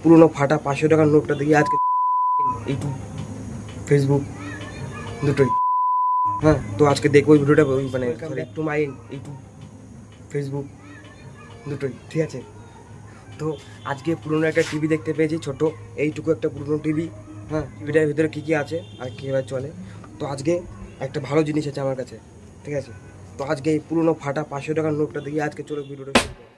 পুরোনো ফাটা 500 টাকার নোটটা দেখি আজকে ইউটিউব ফেসবুক দুটোই। হ্যাঁ, তো আজকে দেখবো এই ভিডিওটা, মানে টু মাই ইউটিউব ফেসবুক দুটোই, ঠিক আছে। তো আজকে পুরোনো একটা টিভি দেখতে পেয়েছি, ছোট এইটুকু একটা পুরোনো টিভি। হ্যাঁ, টিভিটার ভিতরে কী কী আছে আর কীভাবে চলে। তো আজকে একটা ভালো জিনিস আছে আমার কাছে, ঠিক আছে। তো আজকে এই পুরোনো ফাটা 500 টাকার নোটটা দেখি আজকে চলো ভিডিওটা শুরু করো।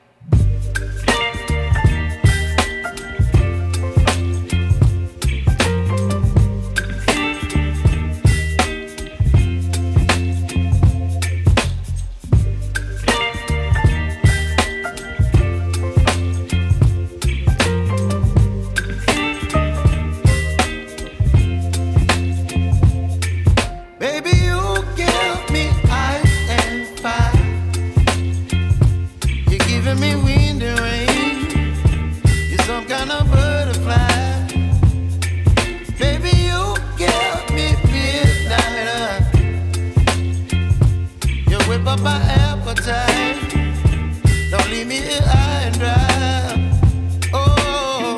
Me wind and rain, you're some kind of butterfly. Baby, you give me midnight. You whip up my appetite. Don't leave me here high and dry. Oh,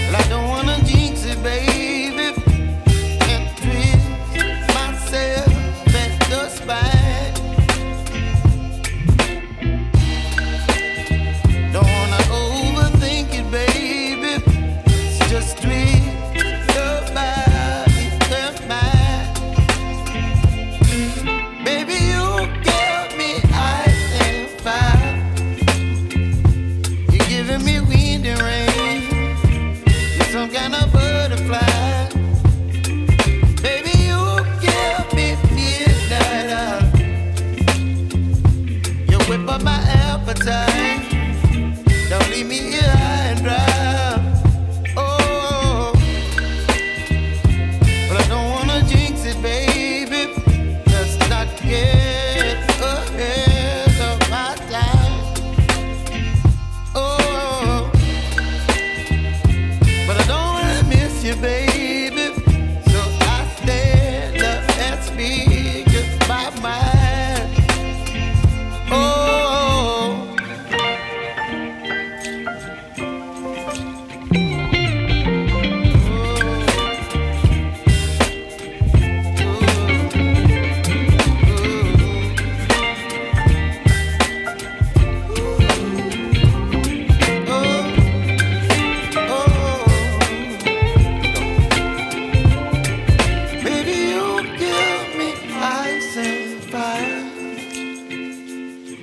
well, I don't wanna jinx it, baby, and twist myself at the spine. Some kind of butterfly. Baby, you give me midnight. You whip up my appetite. Don't leave me here high and dry. Oh, but I don't wanna jinx it, baby. Let's not get ahead of my time. Oh, but I don't wanna miss you, baby. So I stand up and speak my mind. Oh,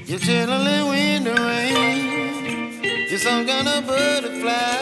you're chilling in wind and rain. You're some kind of butterfly.